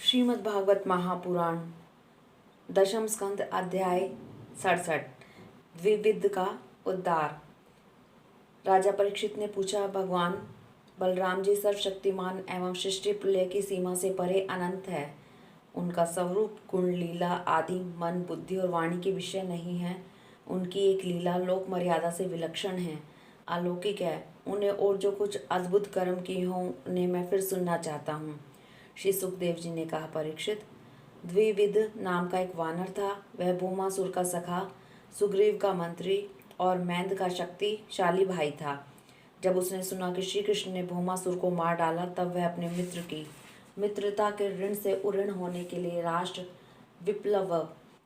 श्रीमद् भागवत महापुराण दशम स्कंद अध्याय 67 द्विविध का उद्धार। राजा परीक्षित ने पूछा, भगवान बलराम जी सर्वशक्तिमान एवं सृष्टि प्रलय की सीमा से परे अनंत है। उनका स्वरूप गुण लीला आदि मन बुद्धि और वाणी के विषय नहीं है। उनकी एक लीला लोक मर्यादा से विलक्षण है, अलौकिक है। उन्हें और जो कुछ अद्भुत कर्म किए हों उन्हें मैं फिर सुनना चाहता हूँ। श्री सुखदेव जी ने कहा, परीक्षित, द्विविध नाम का एक वानर था। वह भौमासुर का सखा, सुग्रीव का मंत्री और मैंद का शक्तिशाली भाई था। जब उसने सुना कि श्री कृष्ण ने भौमासुर को मार डाला, तब वह अपने मित्र की मित्रता के ऋण से उऋण होने के लिए राष्ट्र विप्लव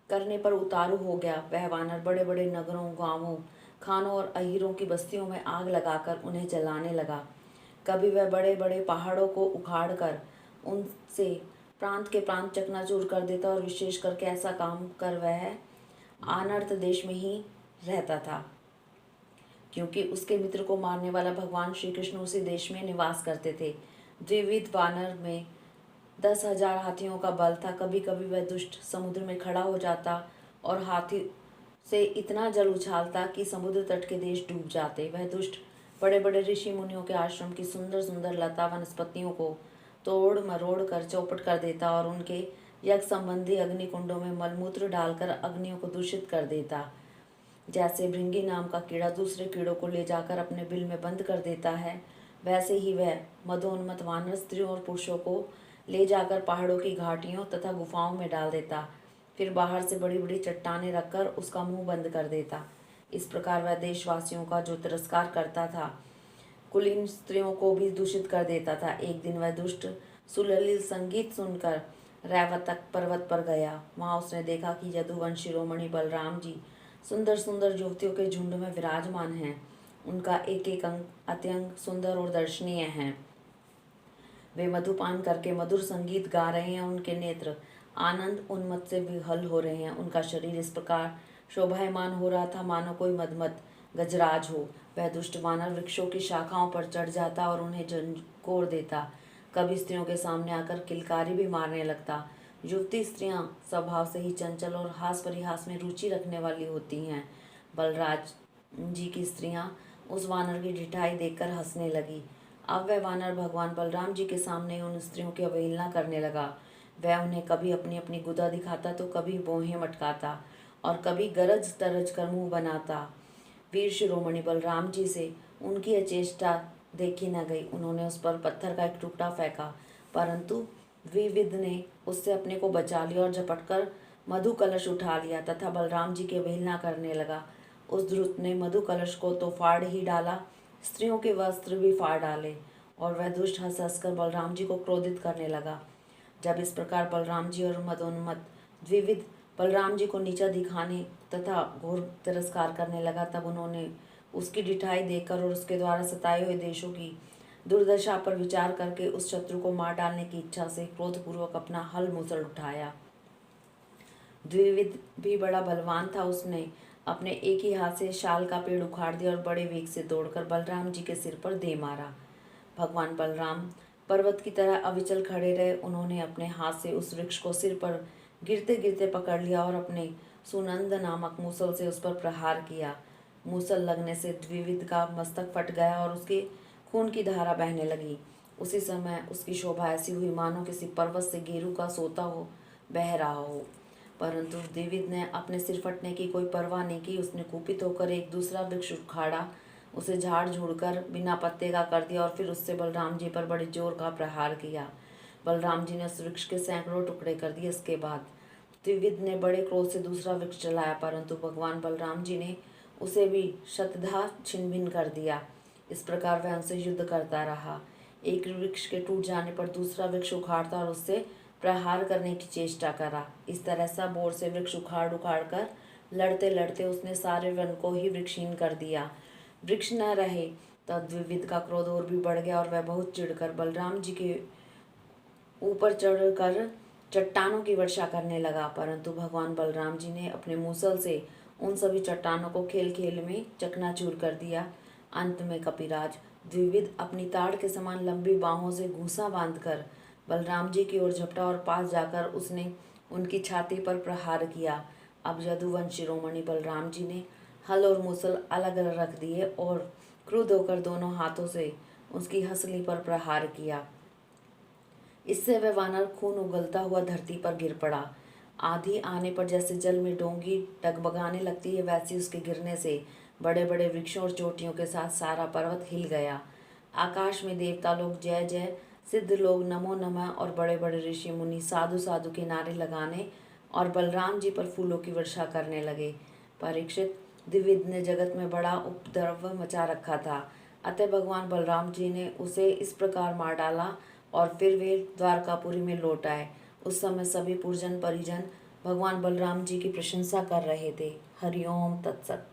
करने पर उतारू हो गया। वह वानर बड़े बड़े नगरों, गांवों, खानों और अहीरों की बस्तियों में आग लगाकर उन्हें जलाने लगा। कभी वह बड़े बड़े पहाड़ों को उखाड़ कर उनसे प्रांत के प्रांत चकनाचूर कर देता और विशेष करके ऐसा काम कर वह अनर्थ देश में ही रहता था, क्योंकि उसके मित्र को मारने वाला भगवान श्री कृष्ण उसी देश में निवास करते थे। द्विविध वानर में 10,000 हाथियों का बल था। कभी कभी वह दुष्ट समुद्र में खड़ा हो जाता और हाथी से इतना जल उछालता कि समुद्र तट के देश डूब जाते। वह दुष्ट बड़े बड़े ऋषि मुनियों के आश्रम की सुंदर सुंदर लता वनस्पतियों को तोड़ मरोड़ कर चौपट कर देता और उनके यज्ञ संबंधी अग्नि कुंडों में मलमूत्र डालकर अग्नियों को दूषित कर देता। जैसे भृंगी नाम का कीड़ा दूसरे कीड़ों को ले जाकर अपने बिल में बंद कर देता है, वैसे ही वह मदोन्मत्त वानर स्त्रियों और पुरुषों को ले जाकर पहाड़ों की घाटियों तथा गुफाओं में डाल देता। फिर बाहर से बड़ी बड़ी चट्टानें रखकर उसका मुंह बंद कर देता। इस प्रकार वह देशवासियों का जो तिरस्कार करता था, कुलीन स्त्रियों को भी दूषित कर देता था। एक दिन वह दुष्ट सुललित संगीत सुनकर रैवतक पर्वत पर गया। वहां उसने देखा कि यदुवंश शिरोमणि बलराम जी सुंदर सुंदर युवतियों के झुंड में विराजमान हैं। उनका एक एक अंग अत्यंत सुंदर और दर्शनीय है। वे मधुपान करके मधुर संगीत गा रहे हैं। उनके नेत्र आनंद उन्मत्त से विहल हो रहे हैं। उनका शरीर इस प्रकार शोभायमान हो रहा था मानो कोई मदमत गजराज हो। वह दुष्ट वानर वृक्षों की शाखाओं पर चढ़ जाता और उन्हें झंकोर देता। कभी स्त्रियों के सामने आकर किलकारी भी मारने लगता। युवती स्त्रियां स्वभाव से ही चंचल और हास परिहास में रुचि रखने वाली होती हैं। बलराज जी की स्त्रियां उस वानर की ढिठाई देखकर हंसने लगी। अब वह वानर भगवान बलराम जी के सामने उन स्त्रियों की अवहेलना करने लगा। वह उन्हें कभी अपनी अपनी गुदा दिखाता तो कभी भौहें मटकाता और कभी गरज तरज कर मुंह बनाता। वीर शिरोमणि बलराम जी से उनकी अचेष्टा देखी न गई। उन्होंने उस पर पत्थर का एक टुकड़ा फेंका, परंतु द्विविध ने उससे अपने को बचा लिया और झपटकर मधु कलश उठा लिया तथा बलराम जी की अवहेलना करने लगा। उस धृत ने मधु कलश को तो फाड़ ही डाला, स्त्रियों के वस्त्र भी फाड़ डाले और वह दुष्ट हंस हंसकर बलराम जी को क्रोधित करने लगा। जब इस प्रकार बलराम जी और मदोन्मत्त द्विविध बलराम जी को नीचा दिखाने तथा घोर तिरस्कार करने लगा, तब उन्होंने उसकी ढिठाई देखकर और उसके द्वारा सताए हुए देशों की दुर्दशा पर विचार करके उस शत्रु को मार डालने की इच्छा से क्रोधपूर्वक अपना हल मूसल उठाया। द्विविध भी बड़ा बलवान था। उसने अपने एक ही हाथ से शाल का पेड़ उखाड़ दिया और बड़े वेग से दौड़कर बलराम जी के सिर पर दे मारा। भगवान बलराम पर्वत की तरह अविचल खड़े रहे। उन्होंने अपने हाथ से उस वृक्ष को सिर पर गिरते गिरते पकड़ लिया और अपने सुनंद नामक मूसल से उस पर प्रहार किया। मूसल लगने से द्विविध का मस्तक फट गया और उसके खून की धारा बहने लगी। उसी समय उसकी शोभा ऐसी हुई मानो किसी पर्वत से गेरू का सोता हो बह रहा हो। परंतु द्विविध ने अपने सिर फटने की कोई परवाह नहीं की। उसने कुपित होकर एक दूसरा वृक्ष उखाड़ा, उसे झाड़ झूड़ कर बिना पत्ते का कर दिया और फिर उससे बलराम जी पर बड़े जोर का प्रहार किया। बलराम जी ने उस वृक्ष के सैकड़ों टुकड़े कर दिए। इसके बाद द्विविध ने बड़े क्रोध से दूसरा वृक्ष चलाया, परंतु भगवान बलराम जी ने उसे भी शतधा छिन्न भिन्न कर दिया। इस प्रकार वह उनसे युद्ध करता रहा। एक वृक्ष के टूट जाने पर दूसरा वृक्ष उखाड़ता और उससे प्रहार करने की चेष्टा करा। इस तरह सब ओर से वृक्ष उखाड़ उखाड़ कर लड़ते लड़ते उसने सारे वन को ही वृक्षहीन कर दिया। वृक्ष न रहे तब द्विविध का क्रोध और भी बढ़ गया और वह बहुत चिढ़कर बलराम जी के ऊपर चढ़कर चट्टानों की वर्षा करने लगा। परंतु भगवान बलराम जी ने अपने मूसल से उन सभी चट्टानों को खेल खेल में चकनाचूर कर दिया। अंत में कपिराज द्विविध अपनी ताड़ के समान लंबी बाहों से घूंसा बांधकर बलराम जी की ओर झपटा और पास जाकर उसने उनकी छाती पर प्रहार किया। अब यदुवंश शिरोमणि बलराम जी ने हल और मूसल अलग अलग रख दिए और क्रुद्ध होकर दोनों हाथों से उसकी हंसली पर प्रहार किया। इससे वह वानर खून उगलता हुआ धरती पर गिर पड़ा। आंधी आने पर जैसे जल में डोंगी डगमगाने लगती है, वैसे उसके गिरने से बड़े बड़े वृक्षों और चोटियों के साथ सारा पर्वत हिल गया। आकाश में देवता लोग जय जय, सिद्ध लोग नमो नमः और बड़े बड़े ऋषि मुनि साधु साधु के नारे लगाने और बलराम जी पर फूलों की वर्षा करने लगे। परीक्षित, द्विविद ने जगत में बड़ा उपद्रव मचा रखा था, अतः भगवान बलराम जी ने उसे इस प्रकार मार डाला और फिर वे द्वारकापुरी में लौट आए। उस समय सभी पुरजन परिजन भगवान बलराम जी की प्रशंसा कर रहे थे। हरिओम तत्सत।